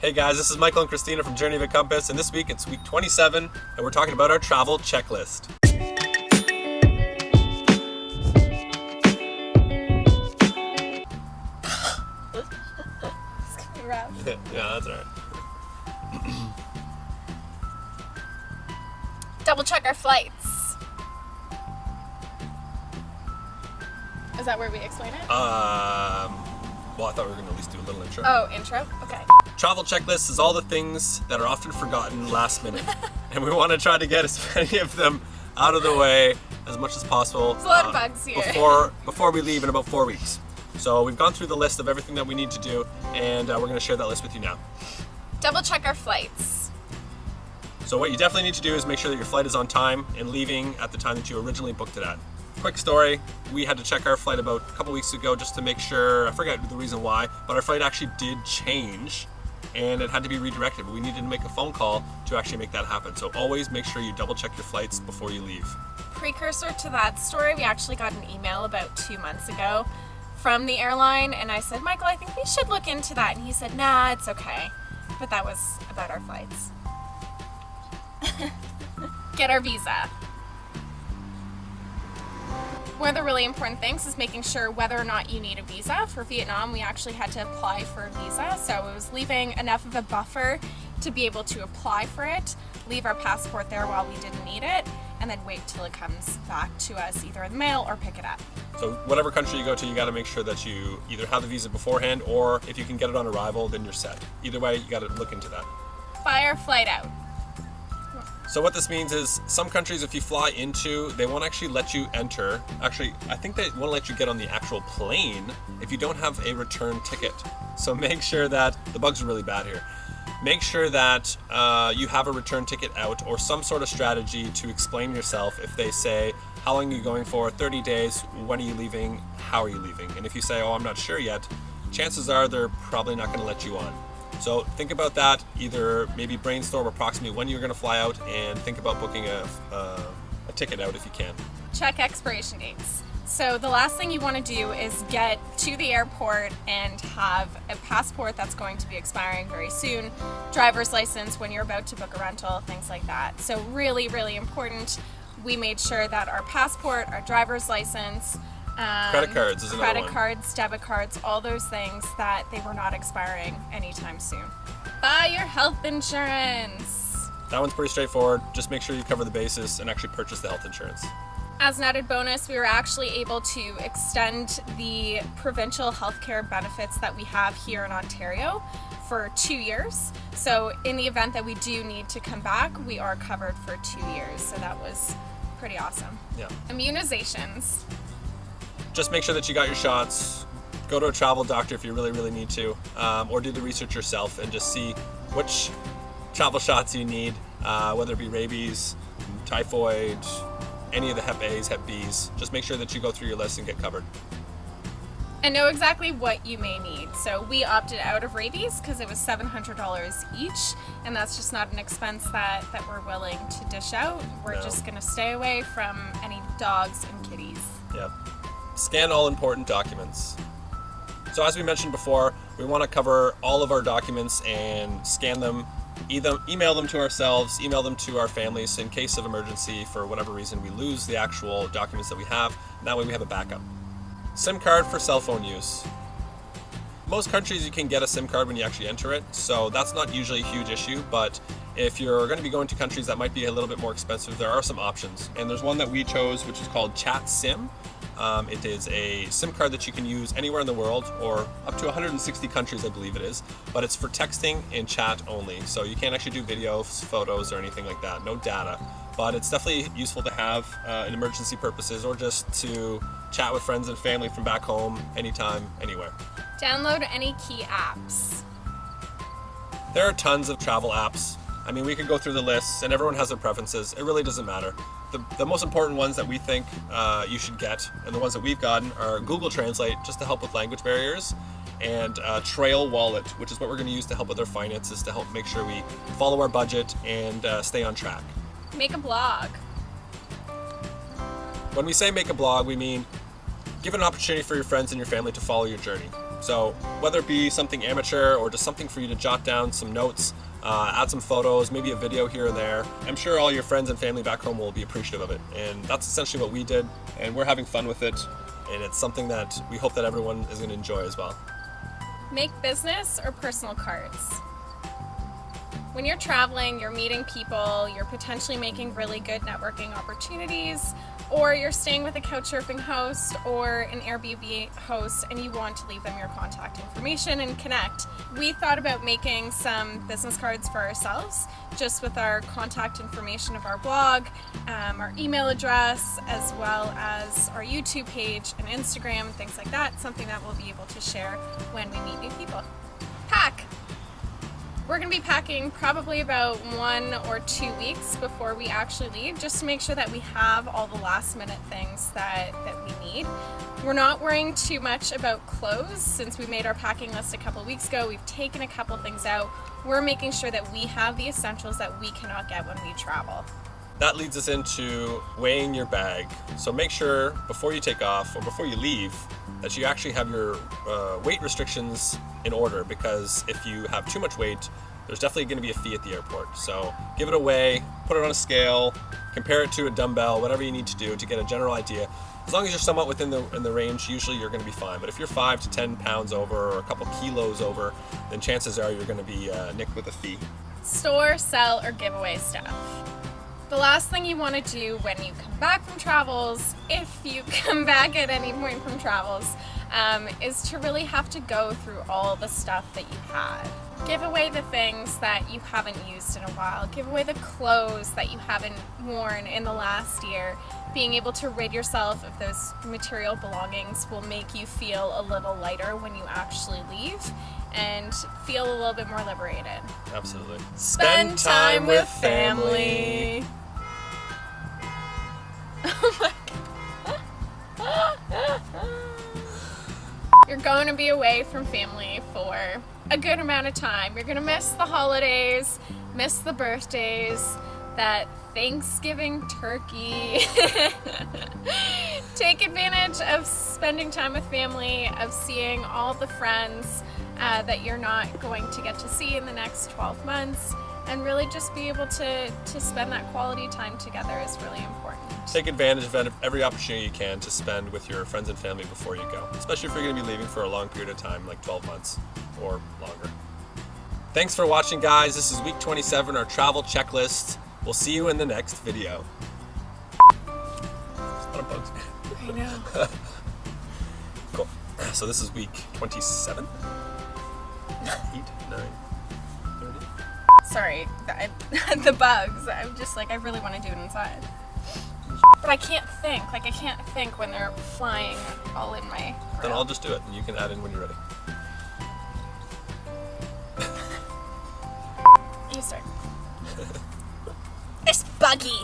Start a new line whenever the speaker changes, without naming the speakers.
Hey guys, this is Michael and Christina from Journey of a Compass, and this week it's week 27, and we're talking about our travel checklist.
It's gonna be rough.
Yeah, that's alright.
Double check our flights. Is that where we explain it?
Well, I thought we were going to at least do a little intro.
Oh, intro? Okay.
Travel checklist is all the things that are often forgotten last minute, and we want to try to get as many of them out of the way as much as possible.
There's a lot of bugs here.
Before we leave in about 4 weeks. So we've gone through the list of everything that we need to do, and we're going to share that list with you now.
Double check our flights.
So what you definitely need to do is make sure that your flight is on time and leaving at the time that you originally booked it at. Quick story, we had to check our flight about a couple weeks ago just to make sure, I forget the reason why, but our flight actually did change and it had to be redirected, but we needed to make a phone call to actually make that happen. So always make sure you double check your flights before you leave.
Precursor to that story, we actually got an email about 2 months ago from the airline, and I said, Michael, I think we should look into that. And he said, nah, it's okay. But that was about our flights. Get our visa. One of the really important things is making sure whether or not you need a visa. For Vietnam, we actually had to apply for a visa, so it was leaving enough of a buffer to be able to apply for it, leave our passport there while we didn't need it, and then wait till it comes back to us either in the mail or pick it up.
So whatever country you go to, you got to make sure that you either have the visa beforehand, or if you can get it on arrival, then you're set. Either way, you got to look into that.
Buy our flight out.
So what this means is some countries, if you fly into, they won't actually let you enter. Actually, I think they won't let you get on the actual plane if you don't have a return ticket. So make sure that, the bugs are really bad here. Make sure that you have a return ticket out or some sort of strategy to explain yourself. If they say, how long are you going for? 30 days, when are you leaving? How are you leaving? And if you say, oh, I'm not sure yet, chances are they're probably not going to let you on. So think about that, either maybe brainstorm approximately when you're going to fly out and think about booking a ticket out if you can.
Check expiration dates. So the last thing you want to do is get to the airport and have a passport that's going to be expiring very soon, driver's license when you're about to book a rental, things like that. So really, really important. We made sure that our passport, our driver's license,
Credit cards is another one.
Credit cards, debit cards, all those things, that they were not expiring anytime soon. Buy your health insurance.
That one's pretty straightforward. Just make sure you cover the bases and actually purchase the health insurance.
As an added bonus, we were actually able to extend the provincial healthcare benefits that we have here in Ontario for 2 years. So in the event that we do need to come back, we are covered for 2 years. So that was pretty awesome.
Yeah.
Immunizations.
Just make sure that you got your shots. Go to a travel doctor if you really, really need to, or do the research yourself and just see which travel shots you need, whether it be rabies, typhoid, any of the Hep A's, Hep B's. Just make sure that you go through your list and get covered.
And know exactly what you may need. So we opted out of rabies because it was $700 each, and that's just not an expense that we're willing to dish out. We're just going to stay away from any dogs and kitties.
Yep. Scan all important documents. So as we mentioned before, we want to cover all of our documents and scan them, either email them to ourselves, email them to our families in case of emergency. For whatever reason we lose the actual documents that we have, and that way we have a backup. SIM card for cell phone use. Most countries you can get a SIM card when you actually enter it, so that's not usually a huge issue, but if you're going to be going to countries that might be a little bit more expensive, there are some options. And there's one that we chose, which is called Chat SIM. It is a SIM card that you can use anywhere in the world, or up to 160 countries, I believe it is, but it's for texting and chat only. So you can't actually do videos, photos, or anything like that, no data. But it's definitely useful to have in emergency purposes, or just to chat with friends and family from back home, anytime, anywhere.
Download any key apps.
There are tons of travel apps. I mean, we could go through the lists, and everyone has their preferences. It really doesn't matter. The most important ones that we think you should get, and the ones that we've gotten, are Google Translate, just to help with language barriers, and Trail Wallet, which is what we're going to use to help with our finances, to help make sure we follow our budget and stay on track.
Make a blog.
When we say make a blog, we mean give an opportunity for your friends and your family to follow your journey. So whether it be something amateur or just something for you to jot down some notes, add some photos, maybe a video here and there, I'm sure all your friends and family back home will be appreciative of it. And that's essentially what we did, and we're having fun with it, and it's something that we hope that everyone is going to enjoy as well.
Make business or personal cards. When you're traveling, you're meeting people, you're potentially making really good networking opportunities, or you're staying with a couch surfing host or an Airbnb host and you want to leave them your contact information and connect. We thought about making some business cards for ourselves, just with our contact information of our blog, our email address, as well as our YouTube page and Instagram, things like that, something that we'll be able to share when we meet new people. Pack! We're going to be packing probably about 1 or 2 weeks before we actually leave, just to make sure that we have all the last minute things that we need. We're not worrying too much about clothes. Since we made our packing list a couple weeks ago, we've taken a couple things out. We're making sure that we have the essentials that we cannot get when we travel.
That leads us into weighing your bag. So make sure before you take off or before you leave that you actually have your weight restrictions in order, because if you have too much weight, there's definitely going to be a fee at the airport. So give it a weigh, put it on a scale, compare it to a dumbbell, whatever you need to do to get a general idea. As long as you're somewhat within the range, usually you're going to be fine. But if you're 5 to 10 pounds over or a couple kilos over, then chances are you're going to be nicked with a fee.
Store, sell, or give away stuff. The last thing you want to do when you come back from travels, if you come back at any point from travels, is to really have to go through all the stuff that you had. Give away the things that you haven't used in a while. Give away the clothes that you haven't worn in the last year. Being able to rid yourself of those material belongings will make you feel a little lighter when you actually leave and feel a little bit more liberated.
Absolutely.
Spend time with family. Oh my God. You're going to be away from family for a good amount of time. You're going to miss the holidays, miss the birthdays, that Thanksgiving turkey. Take advantage of spending time with family, of seeing all the friends that you're not going to get to see in the next 12 months, and really just be able to spend that quality time together is really important.
Take advantage of every opportunity you can to spend with your friends and family before you go, especially if you're going to be leaving for a long period of time, like 12 months or longer. Thanks for watching, guys. This is week 27, our travel checklist. We'll see you in the next video. There's a lot of bugs.
I know.
Cool. So this is week 27? 8, 9, 30.
Sorry, the bugs. I'm just like, I really want to do it inside. But I can't think. Like, I can't think when they're flying all in my grill.
Then I'll just do it, and you can add in when you're ready.
You start. It's buggy.